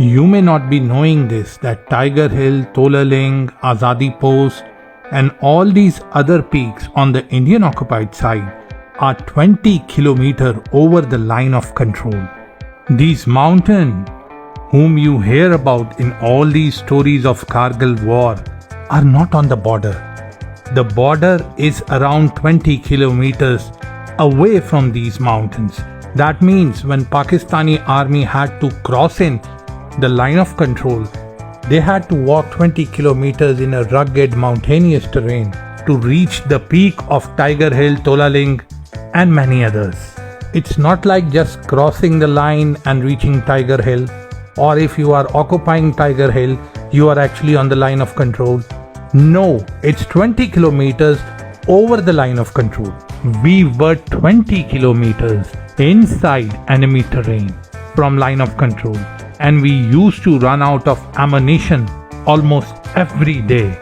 You may not be knowing this, that Tiger Hill, Tololing, Azadi Post and all these other peaks on the Indian occupied side are 20 km over the line of control. These mountains, whom you hear about in all these stories of Kargil war, are not on the border. The border is around 20 kilometers away from these mountains. That means when Pakistani army had to cross in the line of control, they had to walk 20 kilometers in a rugged mountainous terrain to reach the peak of Tiger Hill, Tololing and many others. It's not like just crossing the line and reaching Tiger Hill, or if you are occupying Tiger Hill, you are actually on the line of control. No, it's 20 kilometers over the line of control. We were 20 kilometers inside enemy terrain from line of control, and we used to run out of ammunition almost every day,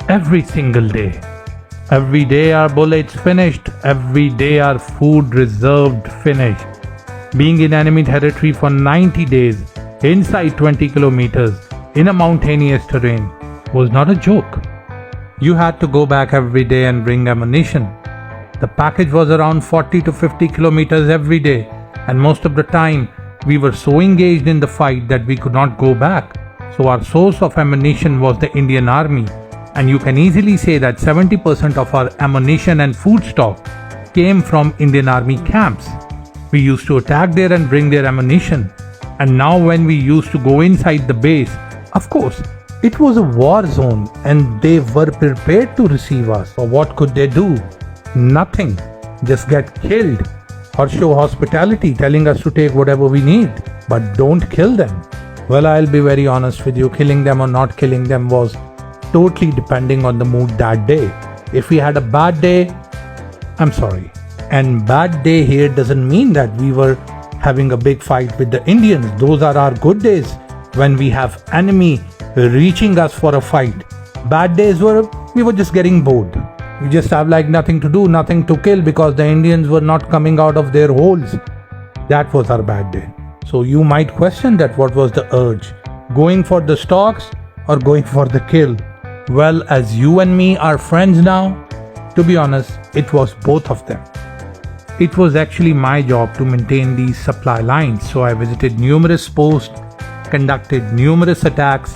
every single day. Every day our bullets finished, every day our food reserved finished. Being in enemy territory for 90 days inside 20 kilometers in a mountainous terrain was not a joke. You had to go back every day and bring ammunition. The package was around 40 to 50 kilometers every day, and most of the time we were so engaged in the fight that we could not go back. So our source of ammunition was the Indian Army, and you can easily say that 70% of our ammunition and food stock came from Indian Army camps. We used to attack there and bring their ammunition. And now when we used to go inside the base, of course, it was a war zone and they were prepared to receive us. So what could they do? Nothing. Just get killed or show hospitality, telling us to take whatever we need, but don't kill them. Well, I'll be very honest with you, killing them or not killing them was totally depending on the mood that day. If we had a bad day, I'm sorry. And bad day here doesn't mean that we were having a big fight with the Indians. Those are our good days when we have enemy reaching us for a fight. Bad days were we were just getting bored. We just have like nothing to do, nothing to kill because the Indians were not coming out of their holes. That was our bad day. So you might question that what was the urge? Going for the stocks or going for the kill? Well, as you and me are friends now, to be honest, it was both of them. It was actually my job to maintain these supply lines, so I visited numerous posts, conducted numerous attacks.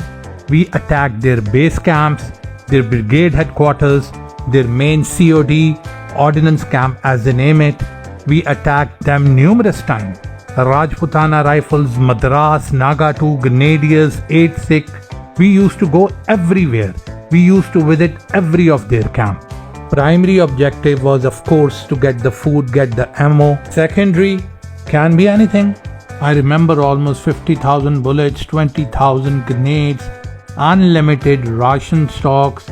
We attacked their base camps, their brigade headquarters, their main COD, ordnance camp as they name it. We attacked them numerous times. Rajputana rifles, Madras, Nagatu, Grenadiers, 8 Sikh. We used to go everywhere. We used to visit every of their camp. Primary objective was of course to get the food, get the ammo. Secondary can be anything. I remember almost 50,000 bullets, 20,000 grenades, unlimited ration stocks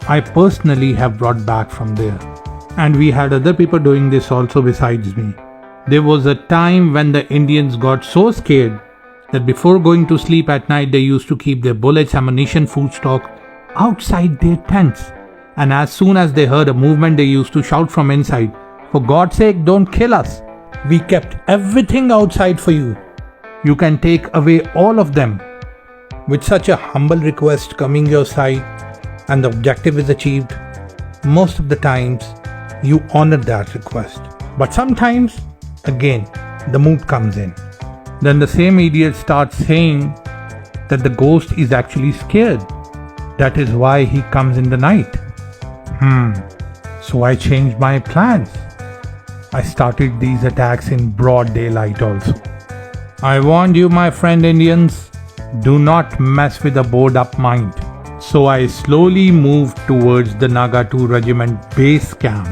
I personally have brought back from there. And we had other people doing this also besides me. There was a time when the Indians got so scared that before going to sleep at night they used to keep their bullets, ammunition, food stock outside their tents. And as soon as they heard a movement, they used to shout from inside, "For God's sake, don't kill us. We kept everything outside for you. You can take away all of them." With such a humble request coming your side and the objective is achieved, most of the times you honor that request. But sometimes, again, the mood comes in. Then the same idiot starts saying that the ghost is actually scared. That is why he comes in the night. So I changed my plans. I started these attacks in broad daylight also. I warned you, my friend Indians, do not mess with a bored up mind. So I slowly moved towards the Nagatu regiment base camp.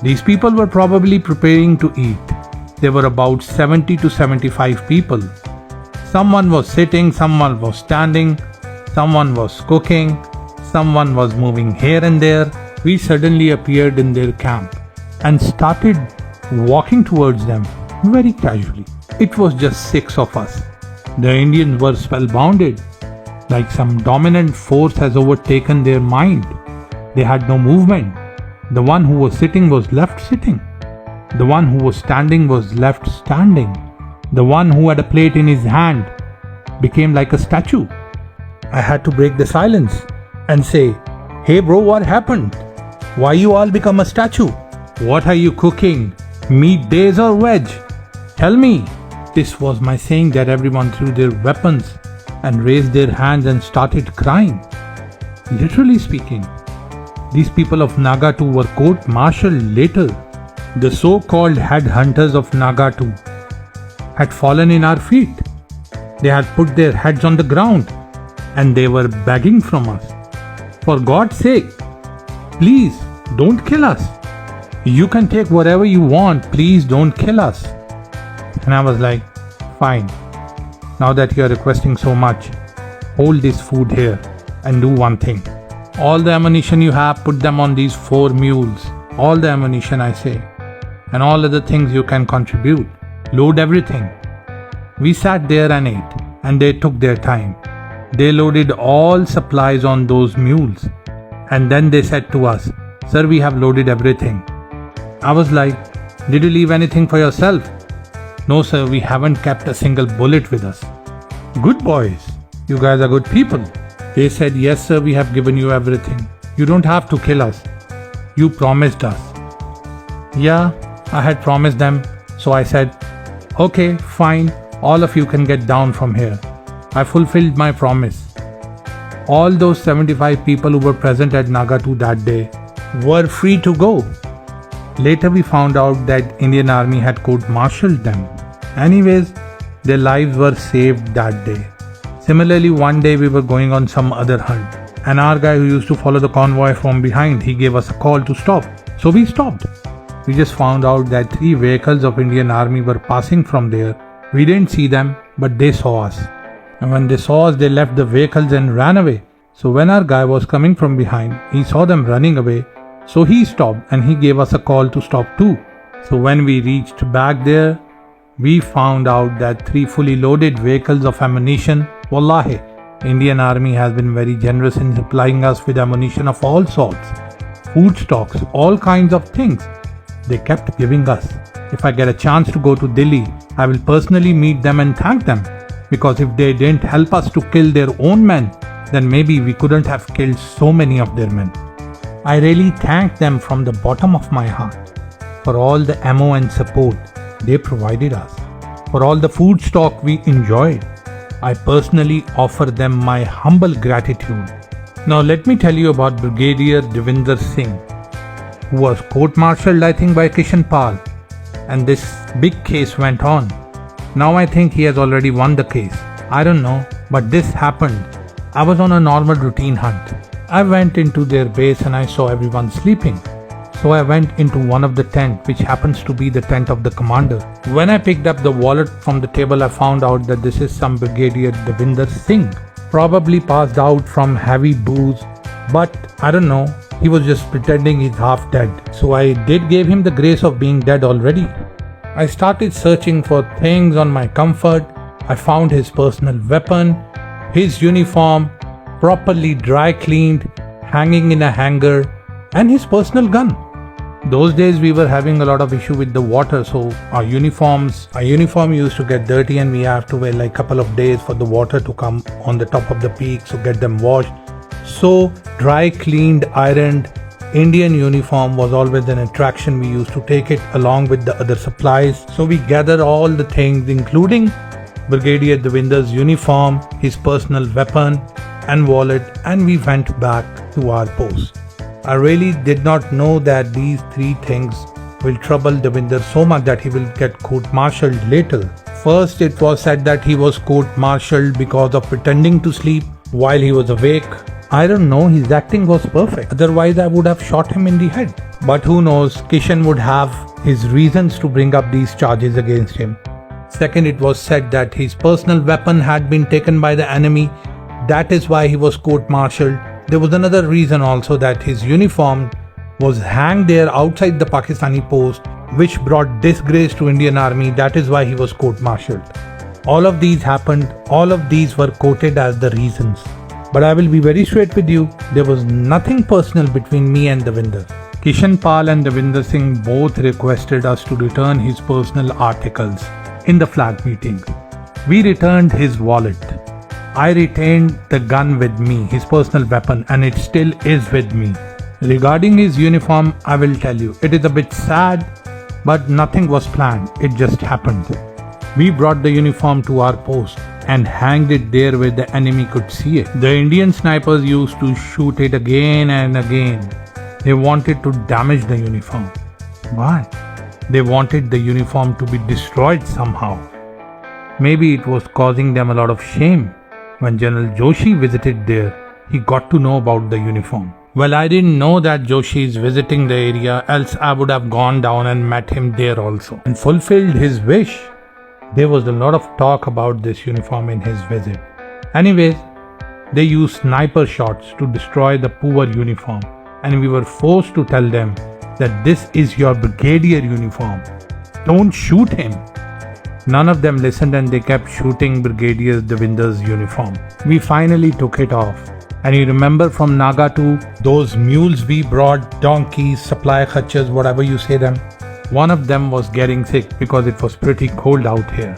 These people were probably preparing to eat. There were about 70 to 75 people. Someone was sitting, someone was standing, someone was cooking, someone was moving here and there. We suddenly appeared in their camp and started walking towards them very casually. It was just 6 of us. The Indians were spellbounded, like some dominant force has overtaken their mind. They had no movement. The one who was sitting was left sitting. The one who was standing was left standing. The one who had a plate in his hand became like a statue. I had to break the silence and say, "Hey bro, what happened? Why you all become a statue? What are you cooking? Meat days or veg? Tell me." This was my saying that everyone threw their weapons and raised their hands and started crying. Literally speaking, these people of Nagatu were court-martialed later. The so-called headhunters of Nagatu had fallen in our feet. They had put their heads on the ground and they were begging from us, "For God's sake, please don't kill us. You can take whatever you want, please don't kill us." And I was like, "Fine, now that you are requesting so much, hold this food here and do one thing. All the ammunition you have, put them on these 4 mules. All the ammunition, I say, and all other things you can contribute. Load everything." We sat there and ate, and they took their time. They loaded all supplies on those mules, and then they said to us, "Sir, we have loaded everything." I was like, "Did you leave anything for yourself?" "No sir, we haven't kept a single bullet with us." "Good boys, you guys are good people." They said, "Yes sir, we have given you everything. You don't have to kill us. You promised us." Yeah, I had promised them, so I said, "Okay, fine, all of you can get down from here." I fulfilled my promise. All those 75 people who were present at Nagatu that day were free to go. Later we found out that Indian Army had court-martialed them. Anyways, their lives were saved that day. Similarly, one day we were going on some other hunt, and our guy who used to follow the convoy from behind, he gave us a call to stop. So we stopped. We just found out that 3 vehicles of Indian Army were passing from there. We didn't see them, but they saw us. And when they saw us, they left the vehicles and ran away. So when our guy was coming from behind, he saw them running away. So he stopped and he gave us a call to stop too. So when we reached back there, we found out that 3 fully loaded vehicles of ammunition. Wallahi, Indian Army has been very generous in supplying us with ammunition of all sorts, food stocks, all kinds of things. They kept giving us. If I get a chance to go to Delhi, I will personally meet them and thank them, because if they didn't help us to kill their own men, then maybe we couldn't have killed so many of their men. I really thank them from the bottom of my heart for all the ammo and support they provided us, for all the food stock we enjoyed. I personally offer them my humble gratitude. Now let me tell you about Brigadier Devinder Singh, who was court-martialed I think by Kishan Pal, and this big case went on. Now I think he has already won the case. I don't know, but this happened. I was on a normal routine hunt. I went into their base and I saw everyone sleeping. So I went into one of the tents, which happens to be the tent of the commander. When I picked up the wallet from the table, I found out that this is some Brigadier Devinder Singh, probably passed out from heavy booze, but I don't know, he was just pretending he's half dead. So I did give him the grace of being dead already. I started searching for things on my comfort. I found his personal weapon, his uniform, properly dry cleaned, hanging in a hanger, and his personal gun. Those days we were having a lot of issue with the water, so our uniform used to get dirty and we have to wait like couple of days for the water to come on the top of the peak, so get them washed. So dry cleaned, ironed Indian uniform was always an attraction. We used to take it along with the other supplies. So we gathered all the things, including Brigadier Devinder's uniform, his personal weapon and wallet, and we went back to our post. I really did not know that these 3 things will trouble Devinder so much that he will get court-martialed later. First, it was said that he was court-martialed because of pretending to sleep while he was awake. I don't know, his acting was perfect. Otherwise, I would have shot him in the head. But who knows, Kishan would have his reasons to bring up these charges against him. Second, it was said that his personal weapon had been taken by the enemy. That is why he was court-martialed. There was another reason also, that his uniform was hanged there outside the Pakistani post, which brought disgrace to Indian Army. That is why he was court-martialed. All of these happened. All of these were quoted as the reasons. But I will be very straight with you. There was nothing personal between me and Devinder. Kishan Pal and Devinder Singh both requested us to return his personal articles in the flag meeting. We returned his wallet. I retained the gun with me, his personal weapon, and it still is with me. Regarding his uniform, I will tell you, it is a bit sad, but nothing was planned, it just happened. We brought the uniform to our post and hanged it there where the enemy could see it. The Indian snipers used to shoot it again and again. They wanted to damage the uniform. Why? They wanted the uniform to be destroyed somehow. Maybe it was causing them a lot of shame. When General Joshi visited there, he got to know about the uniform. Well, I didn't know that Joshi is visiting the area, else I would have gone down and met him there also and fulfilled his wish. There was a lot of talk about this uniform in his visit. Anyways, they used sniper shots to destroy the poor uniform, and we were forced to tell them that this is your brigadier uniform. Don't shoot him. None of them listened and they kept shooting Brigadier Devinder's uniform. We finally took it off. And you remember from Nagatu, those mules we brought, donkeys, supply khachas, whatever you say them. One of them was getting sick because it was pretty cold out here.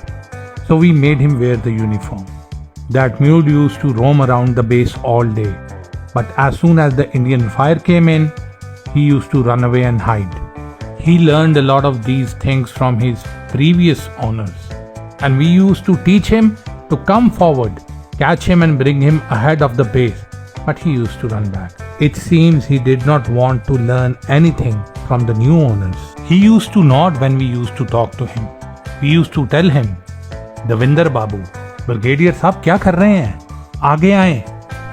So we made him wear the uniform. That mule used to roam around the base all day. But as soon as the Indian fire came in, he used to run away and hide. He learned a lot of these things from his previous owners. And we used to teach him to come forward, catch him and bring him ahead of the base. But he used to run back. It seems he did not want to learn anything from the new owners. He used to nod when we used to talk to him. We used to tell him, Devinder Babu, Brigadier Sahab kya kar rahe hain? Aage aaye.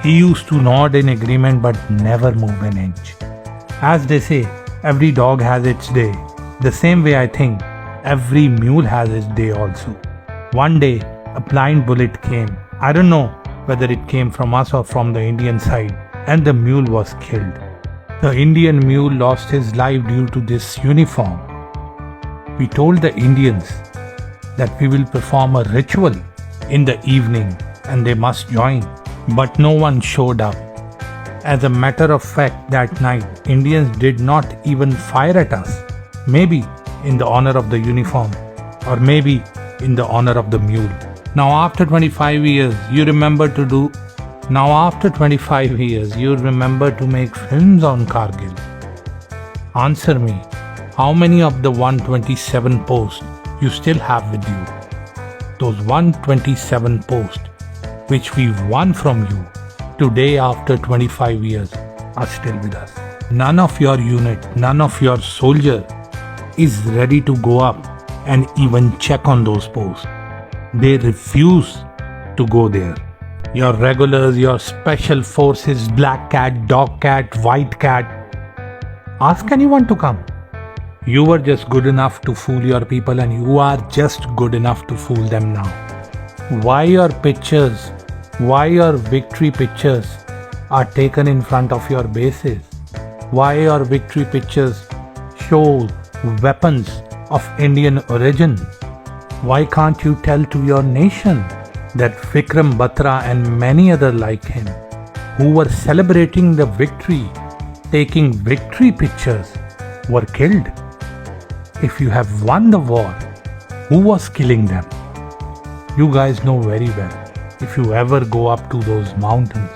He used to nod in agreement but never move an inch. As they say, every dog has its day. The same way I think, every mule has its day also. One day, a blind bullet came. I don't know whether it came from us or from the Indian side, and the mule was killed. The Indian mule lost his life due to this uniform. We told the Indians that we will perform a ritual in the evening and they must join, but no one showed up. As a matter of fact, that night, Indians did not even fire at us. Maybe in the honor of the uniform, or maybe in the honor of the mule. Now after 25 years, you remember to make films on Kargil. Answer me, how many of the 127 posts you still have with you? Those 127 posts which we won from you today after 25 years are still with us. None of your unit, none of your soldier is ready to go up and even check on those posts. They refuse to go there. Your regulars, your special forces, black cat, dog cat, white cat. Ask anyone to come. You were just good enough to fool your people and you are just good enough to fool them now. Why your pictures, why your victory pictures are taken in front of your bases? Why your victory pictures show weapons of Indian origin? Why can't you tell to your nation that Vikram Batra and many other like him, who were celebrating the victory, taking victory pictures, were killed? If you have won the war, who was killing them? You guys know very well. If you ever go up to those mountains,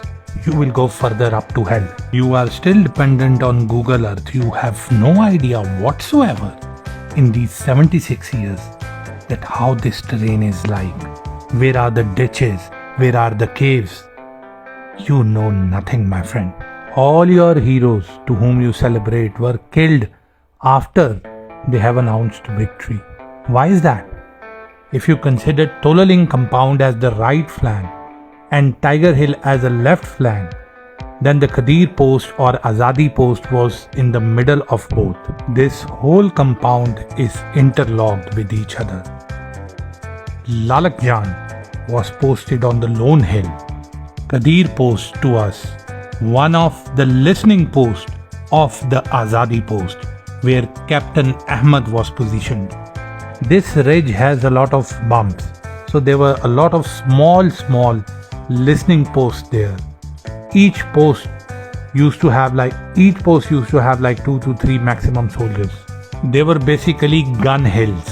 you will go further up to hell. You are still dependent on Google Earth. You have no idea whatsoever in these 76 years that how this terrain is like. Where are the ditches? Where are the caves? You know nothing, my friend. All your heroes to whom you celebrate were killed after they have announced victory. Why is that? If you consider Tololing compound as the right flank and Tiger Hill as a left flank, then the Qadir post or Azadi post was in the middle of both. This whole compound is interlocked with each other. LalakJan was posted on the lone hill. Qadir post to us, one of the listening posts of the Azadi post, where Captain Ahmad was positioned. This ridge has a lot of bumps, so there were a lot of small listening posts there. Each post used to have like 2 to 3 maximum soldiers. They were basically gun hills,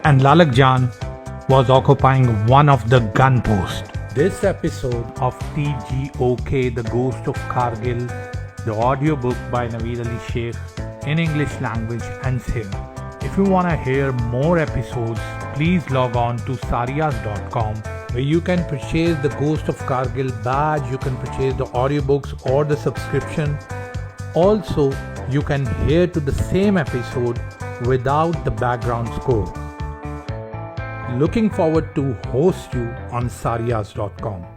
and LalakJan was occupying one of the gun posts. This episode of TGOK, The Ghost of Kargil, the audiobook by Naveed Sheikh in English language ends here. If you want to hear more episodes, please log on to saryas.com where you can purchase the Ghost of Kargil badge, you can purchase the audiobooks or the subscription. Also, you can hear to the same episode without the background score. Looking forward to host you on saryas.com.